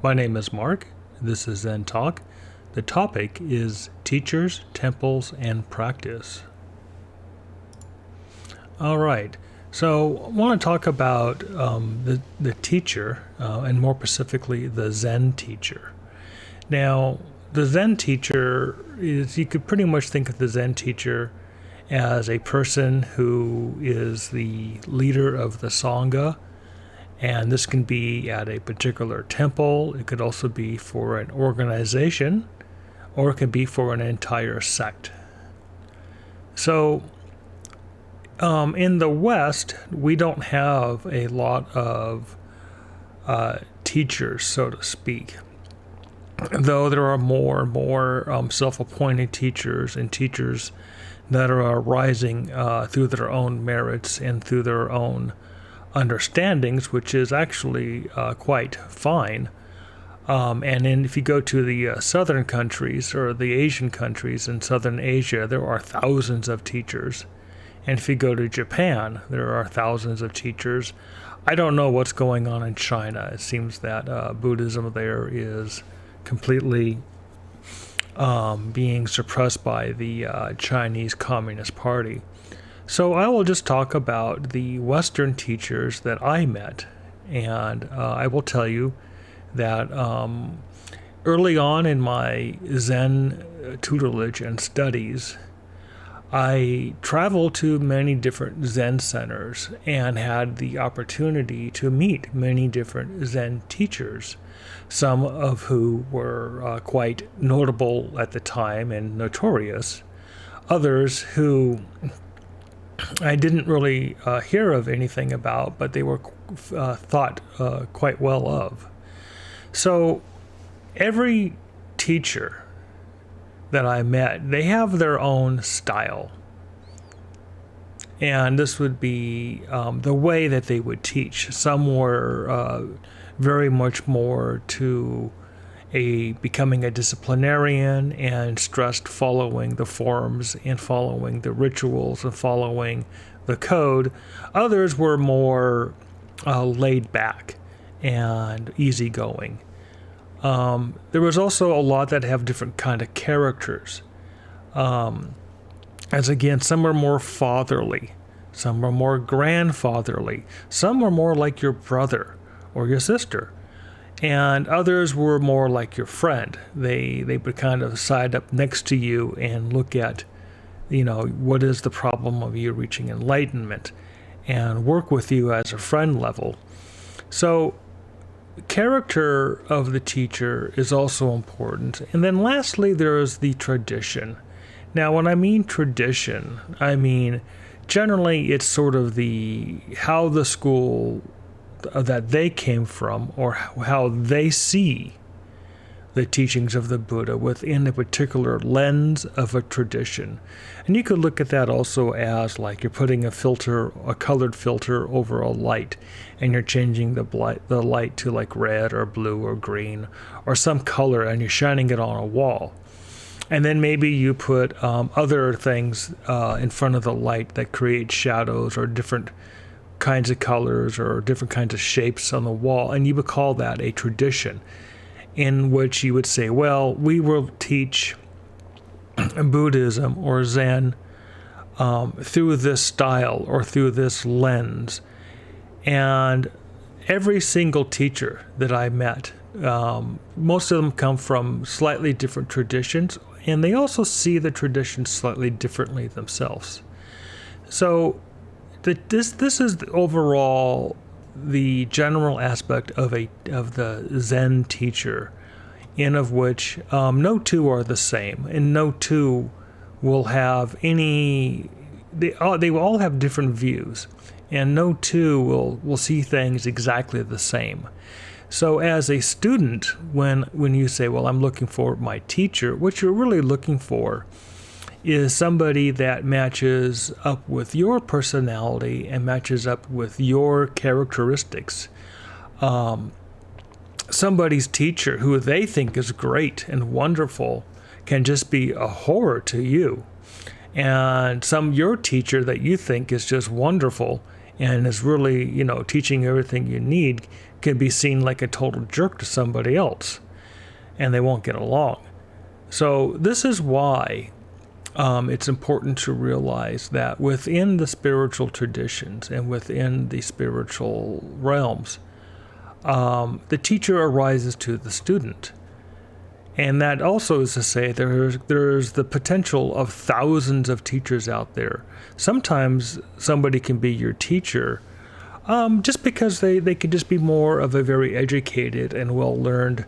My name is Mark. This is Zen Talk. The topic is teachers, temples, and practice. All right. So I want to talk about the teacher, and more specifically, the Zen teacher. Now, the Zen teacher is, you could pretty much think of the Zen teacher as a person who is the leader of the Sangha. And this can be at a particular temple. It could also be for an organization, or it can be for an entire sect. So, in the West, we don't have a lot of teachers, so to speak. Though there are more and more self-appointed teachers and teachers that are rising through their own merits and through their own understandings, which is actually quite fine. And then if you go to the southern countries or the Asian countries in southern Asia, there are thousands of teachers. And if you go to Japan, there are thousands of teachers. I don't know what's going on in China. It seems that Buddhism there is completely being suppressed by the Chinese Communist Party. So I will just talk about the Western teachers that I met, and I will tell you that early on in my Zen tutelage and studies, I traveled to many different Zen centers and had the opportunity to meet many different Zen teachers, some of who were quite notable at the time and notorious, others who I didn't really hear of anything about, but they were thought quite well of. So every teacher that I met, they have their own style. And this would be the way that they would teach. Some were very much more to becoming a disciplinarian and stressed following the forms and following the rituals and following the code. Others were more laid back and easygoing. There was also a lot that have different kind of characters. As again, some were more fatherly, some were more grandfatherly, some were more like your brother or your sister. And others were more like your friend. They would kind of side up next to you and look at, what is the problem of you reaching enlightenment, and work with you as a friend level. So character of the teacher is also important. And then lastly, there is the tradition. Now, when I mean tradition, I mean generally it's sort of how the school that they came from, or how they see the teachings of the Buddha within a particular lens of a tradition. And you could look at that also as like you're putting a colored filter over a light, and you're changing the light to like red or blue or green or some color, and you're shining it on a wall. And then maybe you put other things in front of the light that create shadows or different kinds of colors or different kinds of shapes on the wall, and you would call that a tradition, in which you would say, well, we will teach Buddhism or Zen through this style or through this lens. And every single teacher that I met, most of them come from slightly different traditions, and they also see the traditions slightly differently themselves. So this is overall the general aspect of the Zen teacher, in of which no two are the same, and no two will have any. They will all have different views, and no two will see things exactly the same. So as a student, when you say, well, I'm looking for my teacher, what you're really looking for is somebody that matches up with your personality and matches up with your characteristics. Somebody's teacher who they think is great and wonderful can just be a horror to you. And your teacher that you think is just wonderful and is really, teaching everything you need can be seen like a total jerk to somebody else, and they won't get along. So this is why it's important to realize that within the spiritual traditions and within the spiritual realms, the teacher arises to the student. And that also is to say there's the potential of thousands of teachers out there. Sometimes somebody can be your teacher just because they could just be more of a very educated and well-learned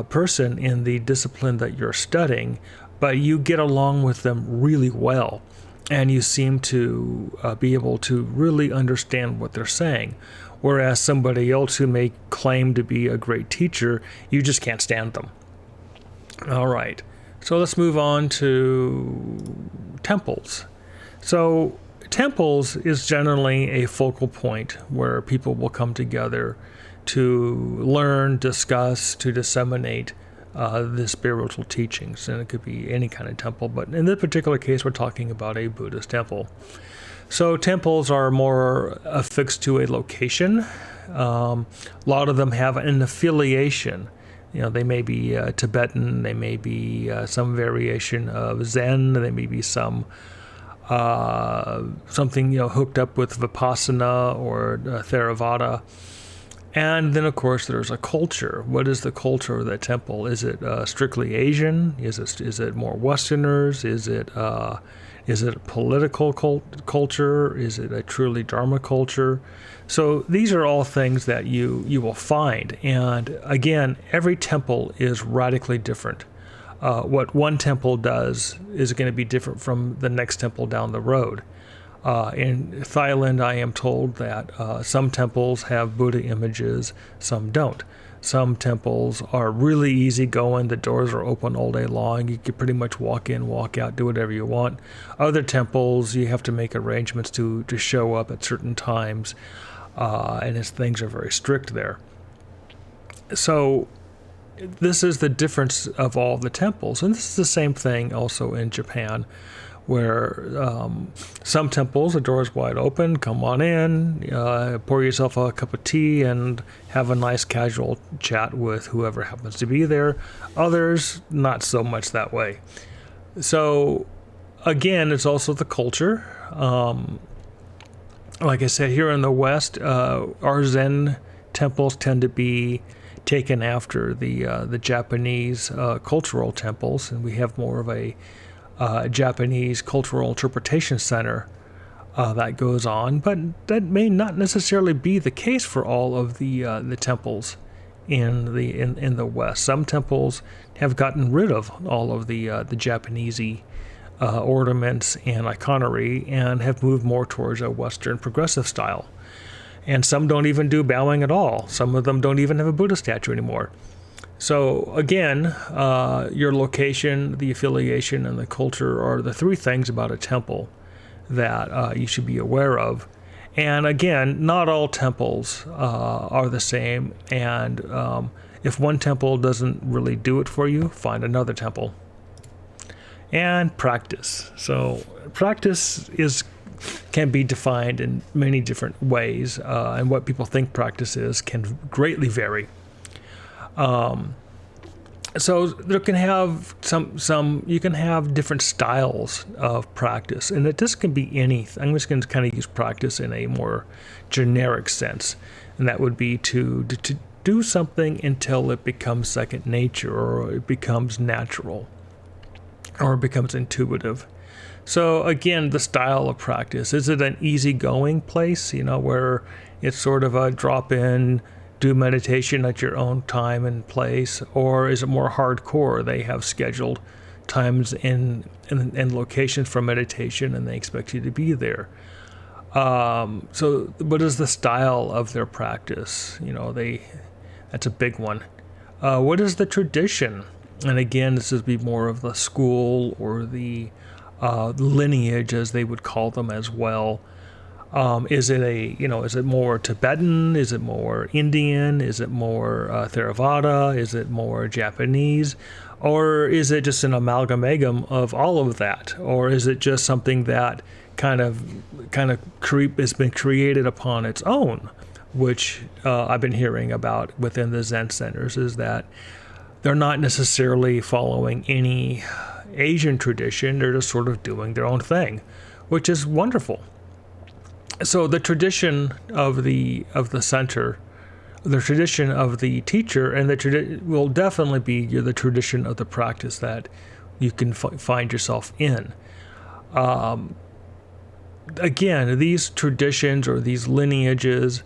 person in the discipline that you're studying, but you get along with them really well, and you seem to be able to really understand what they're saying. Whereas somebody else who may claim to be a great teacher, you just can't stand them. All right, so let's move on to temples. So temples is generally a focal point where people will come together to learn, discuss, to disseminate the spiritual teachings. And it could be any kind of temple, but in this particular case, we're talking about a Buddhist temple. So temples are more affixed to a location. A lot of them have an affiliation. They may be Tibetan, they may be some variation of Zen, they may be something hooked up with Vipassana or Theravada. And then, of course, there's a culture. What is the culture of that temple? Is it strictly Asian? Is it more Westerners? Is it a political culture? Is it a truly Dharma culture? So these are all things that you will find. And again, every temple is radically different. What one temple does is going to be different from the next temple down the road. In Thailand, I am told that some temples have Buddha images, some don't. Some temples are really easygoing. The doors are open all day long. You can pretty much walk in, walk out, do whatever you want. Other temples, you have to make arrangements to show up at certain times, and things are very strict there. So this is the difference of all the temples. And this is the same thing also in Japan, where some temples, the door is wide open, come on in, pour yourself a cup of tea and have a nice casual chat with whoever happens to be there. Others, not so much that way. So again, it's also the culture. Like I said, here in the West, our Zen temples tend to be taken after the Japanese cultural temples, and we have more of a Japanese cultural interpretation center that goes on, but that may not necessarily be the case for all of the temples in the West. Some temples have gotten rid of all of the Japanesey ornaments and iconery and have moved more towards a Western progressive style. And some don't even do bowing at all. Some of them don't even have a Buddha statue anymore. So again, your location, the affiliation, and the culture are the three things about a temple that you should be aware of. And again, not all temples are the same. And if one temple doesn't really do it for you, find another temple. And practice. So practice can be defined in many different ways, and what people think practice is can greatly vary. So there can have you can have different styles of practice, and this can be anything. I'm just going to kind of use practice in a more generic sense, and that would be to do something until it becomes second nature, or it becomes natural, or it becomes intuitive. So again, the style of practice, is it an easygoing place, where it's sort of a drop-in, do meditation at your own time and place, or is it more hardcore? They have scheduled times and locations for meditation, and they expect you to be there. So what is the style of their practice? That's a big one. What is the tradition? And again, this would be more of the school or the lineage, as they would call them as well. Is it more Tibetan? Is it more Indian? Is it more Theravada? Is it more Japanese? Or is it just an amalgamation of all of that? Or is it just something that kind of has been created upon its own which I've been hearing about within the Zen centers, is that they're not necessarily following any Asian tradition. They're just sort of doing their own thing, which is wonderful. So the tradition of the center, the tradition of the teacher, and will definitely be the tradition of the practice that you can find yourself in. Again, these traditions or these lineages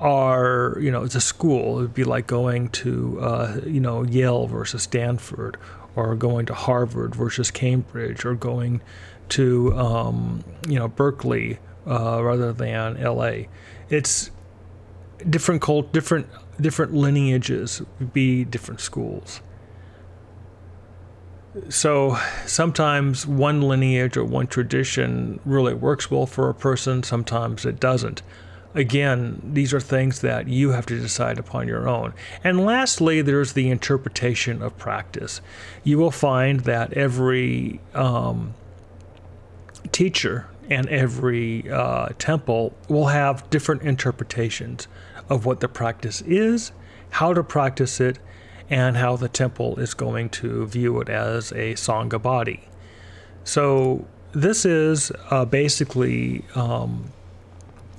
are, it's a school. It would be like going to, Yale versus Stanford, or going to Harvard versus Cambridge, or going to, Berkeley rather than LA. It's different lineages would be different schools. So sometimes one lineage or one tradition really works well for a person, sometimes it doesn't. Again, these are things that you have to decide upon your own. And lastly, there's the interpretation of practice. You will find that every teacher and every temple will have different interpretations of what the practice is, how to practice it, and how the temple is going to view it as a Sangha body. So this is basically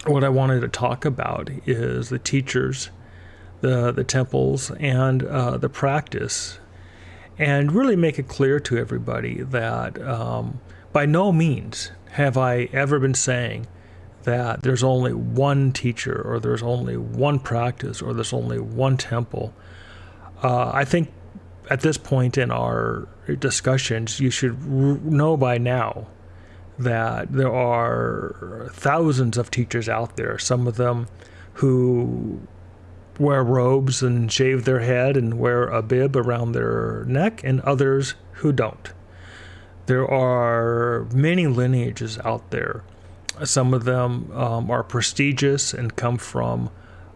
what I wanted to talk about, is the teachers, the temples, and the practice, and really make it clear to everybody that by no means have I ever been saying that there's only one teacher, or there's only one practice, or there's only one temple. I think at this point in our discussions, you should know by now that there are thousands of teachers out there, some of them who wear robes and shave their head and wear a bib around their neck, and others who don't. There are many lineages out there. Some of them are prestigious and come from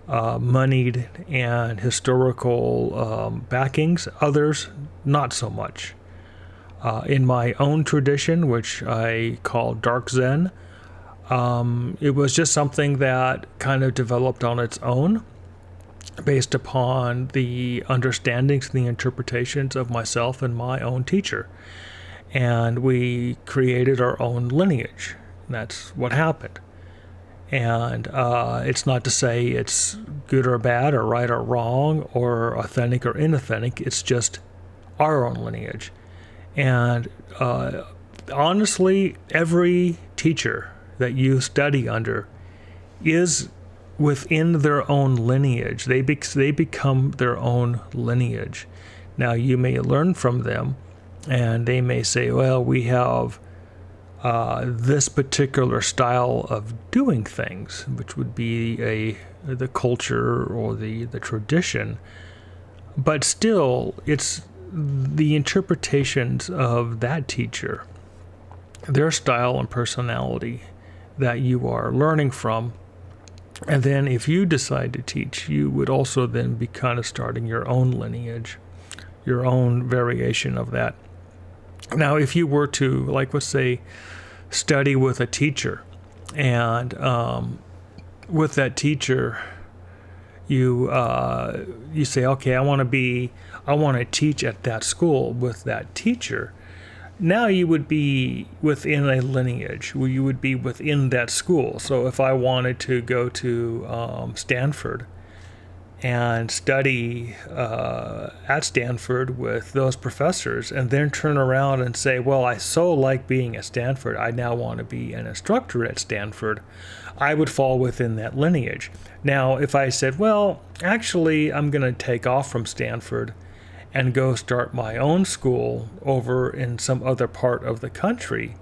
moneyed and historical backings, others not so much. In my own tradition, which I call Dark Zen, it was just something that kind of developed on its own based upon the understandings and the interpretations of myself and my own teacher. And we created our own lineage. That's what happened. And it's not to say it's good or bad, or right or wrong, or authentic or inauthentic. It's just our own lineage. And honestly, every teacher that you study under is within their own lineage. They become their own lineage. Now, you may learn from them, and they may say, well, we have this particular style of doing things, which would be the culture or the tradition. But still, it's the interpretations of that teacher, their style and personality, that you are learning from. And then if you decide to teach, you would also then be kind of starting your own lineage, your own variation of that. Now, if you were to, like, let's say, study with a teacher, and with that teacher, you say, okay, I want to teach at that school with that teacher. Now you would be within a lineage, where you would be within that school. So if I wanted to go to Stanford and study at Stanford with those professors, and then turn around and say, well, I so like being at Stanford, I now want to be an instructor at Stanford, I would fall within that lineage. Now, if I said, well, actually, I'm going to take off from Stanford and go start my own school over in some other part of the country,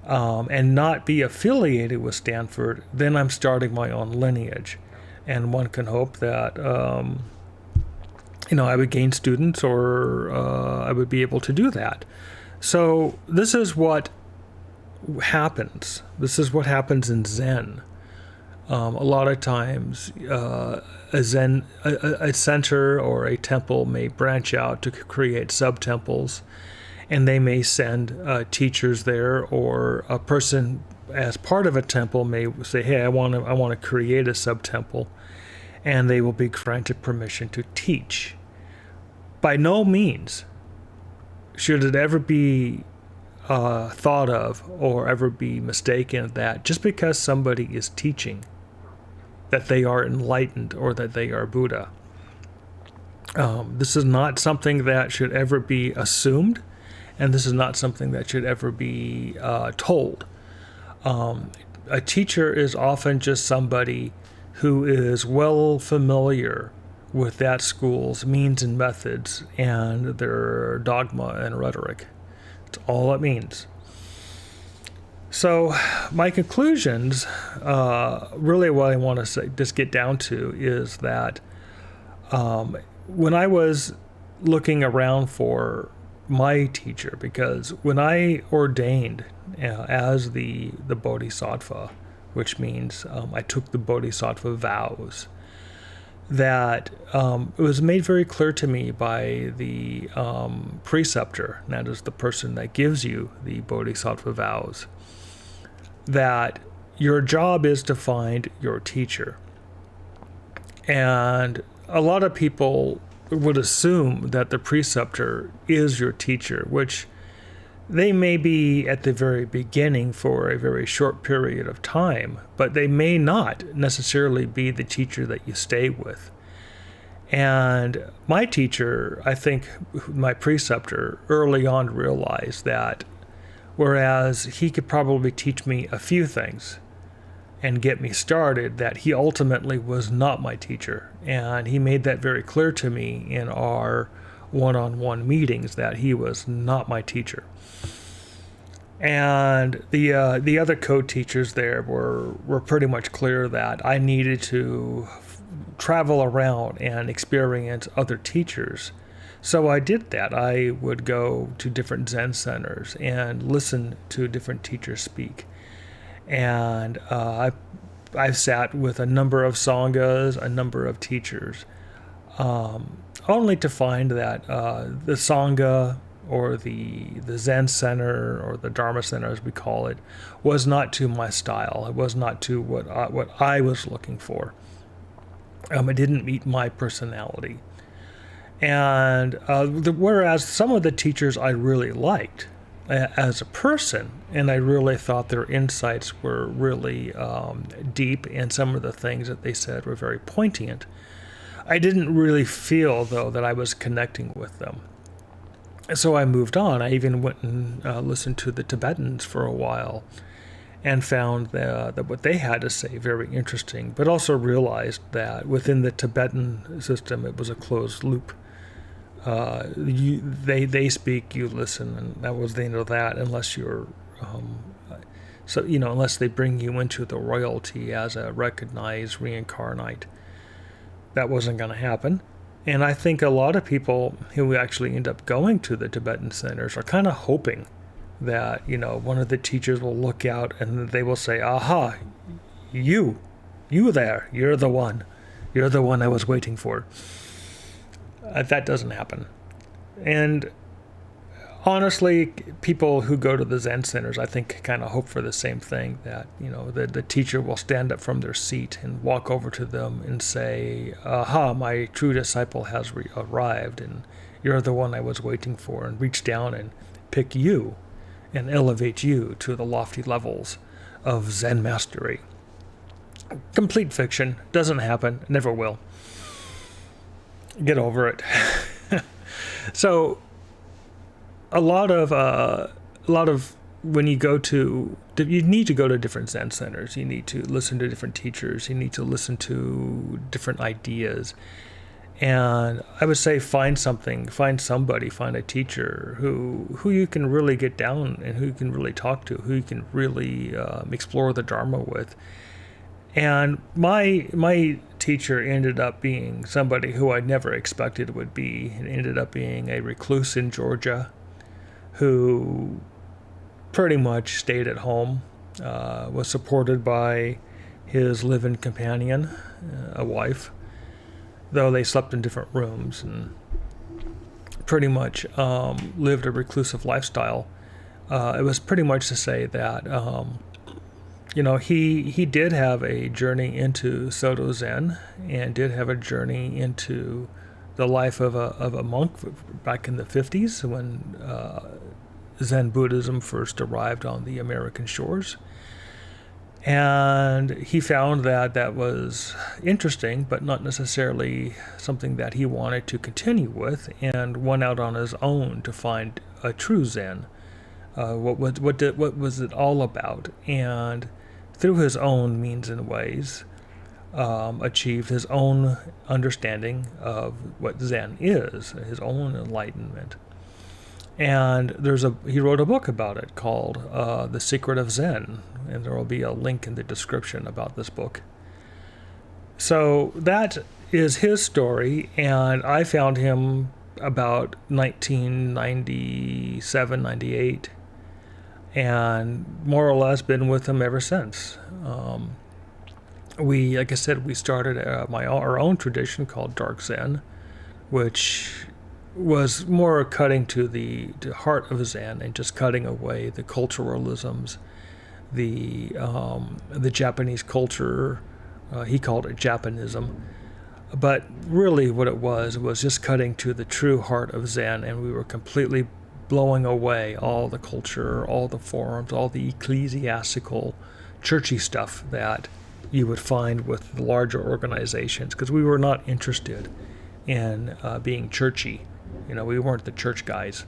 and not be affiliated with Stanford, then I'm starting my own lineage. And one can hope that, I would gain students, or I would be able to do that. So this is what happens. This is what happens in Zen. A lot of times, a center or a temple may branch out to create sub-temples. and they may send teachers there, or a person as part of a temple may say, hey, I want to create a sub-temple, and they will be granted permission to teach. By no means should it ever be thought of or ever be mistaken that just because somebody is teaching that they are enlightened or that they are Buddha. This is not something that should ever be assumed, and this is not something that should ever be told. A teacher is often just somebody who is well familiar with that school's means and methods and their dogma and rhetoric. That's all it means. So my conclusions, really what I want to say, just get down to, is that when I was looking around for my teacher, because when I ordained as the Bodhisattva, which means I took the Bodhisattva vows, that it was made very clear to me by the preceptor, and that is the person that gives you the Bodhisattva vows, that your job is to find your teacher. And a lot of people would assume that the preceptor is your teacher, which they may be at the very beginning for a very short period of time, but they may not necessarily be the teacher that you stay with. And my teacher, I think my preceptor, early on realized that whereas he could probably teach me a few things and get me started, that he ultimately was not my teacher. And he made that very clear to me in our one-on-one meetings, that he was not my teacher. And the other co-teachers there were pretty much clear that I needed to travel around and experience other teachers. So I did that. I would go to different Zen centers and listen to different teachers speak. And I've sat with a number of sanghas, a number of teachers, only to find that the sangha, or the Zen center, or the Dharma center as we call it, was not to my style. It was not to what I was looking for. It didn't meet my personality. And whereas some of the teachers I really liked as a person, and I really thought their insights were really deep, and some of the things that they said were very poignant, I didn't really feel, though, that I was connecting with them. So I moved on. I even went and listened to the Tibetans for a while, and found that what they had to say very interesting, but also realized that within the Tibetan system, it was a closed loop. They speak, you listen, and that was the end of that, unless you're, unless they bring you into the royalty as a recognized reincarnate. That wasn't going to happen. And I think a lot of people who actually end up going to the Tibetan centers are kind of hoping that, one of the teachers will look out and they will say, aha, you there, you're the one I was waiting for. That doesn't happen. And honestly, people who go to the Zen centers, I think, kind of hope for the same thing, that, the teacher will stand up from their seat and walk over to them and say, aha, my true disciple has arrived, and you're the one I was waiting for, and reach down and pick you and elevate you to the lofty levels of Zen mastery. Complete fiction. Doesn't happen. Never will. Get over it. So a lot of when you need to go to different Zen centers. You need to listen to different teachers. You need to listen to different ideas. And I would say find a teacher who you can really get down and who you can really talk to, who you can really explore the Dharma with. And my teacher ended up being somebody who I never expected would be. It ended up being a recluse in Georgia who pretty much stayed at home, was supported by his live-in companion, a wife, though they slept in different rooms. pretty much lived a reclusive lifestyle. It was pretty much to say that he did have a journey into Soto Zen and did have a journey into the life of a monk back in the 50s when Zen Buddhism first arrived on the American shores. And he found that was interesting, but not necessarily something that he wanted to continue with, and went out on his own to find a true Zen. What was it all about? And through his own means and ways, achieved his own understanding of what Zen is, his own enlightenment. And he wrote a book about it called The Secret of Zen, and there will be a link in the description about this book. So that is his story, and I found him about 1997, 98, and more or less been with him ever since. Like I said, we started our own tradition called Dark Zen, which was more cutting to the heart of Zen and just cutting away the culturalisms, the Japanese culture. He called it Japanism. But really what it was just cutting to the true heart of Zen, and we were completely blowing away all the culture, all the forms, all the ecclesiastical, churchy stuff that you would find with the larger organizations, because we were not interested in being churchy. We weren't the church guys.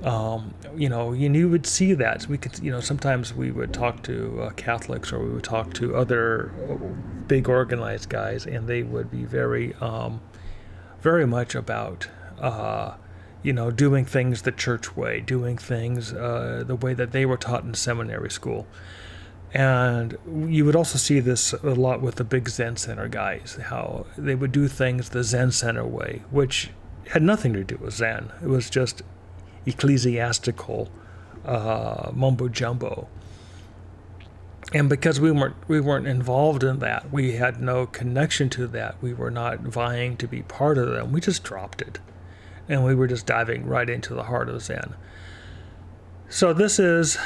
You would see that. We could, sometimes we would talk to Catholics, or we would talk to other big organized guys, and they would be very, very much about, doing things the church way, doing things the way that they were taught in seminary school. And you would also see this a lot with the big Zen Center guys, how they would do things the Zen Center way, which had nothing to do with Zen. It was just ecclesiastical mumbo jumbo. And because we weren't involved in that, we had no connection to that, we were not vying to be part of them, we just dropped it. And we were just diving right into the heart of Zen. So this is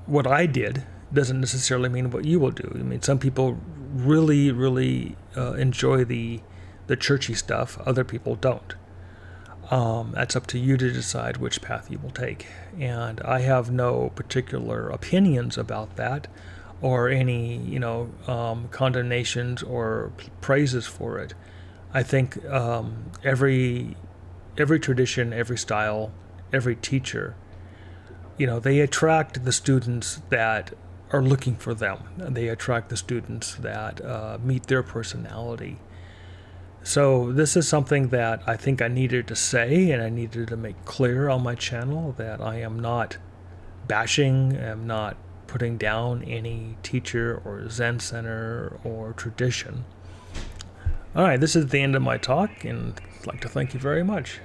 what I did. Doesn't necessarily mean what you will do. I mean, some people really, really enjoy the churchy stuff. Other people don't. That's up to you to decide which path you will take. And I have no particular opinions about that, or any, condemnations or praises for it. I think every tradition, every style, every teacher, they attract the students that are looking for them. They attract the students that meet their personality. So this is something that I think I needed to say, and I needed to make clear on my channel, that I am not bashing, I'm not putting down any teacher or Zen center or tradition. All right, this is the end of my talk, and I'd like to thank you very much.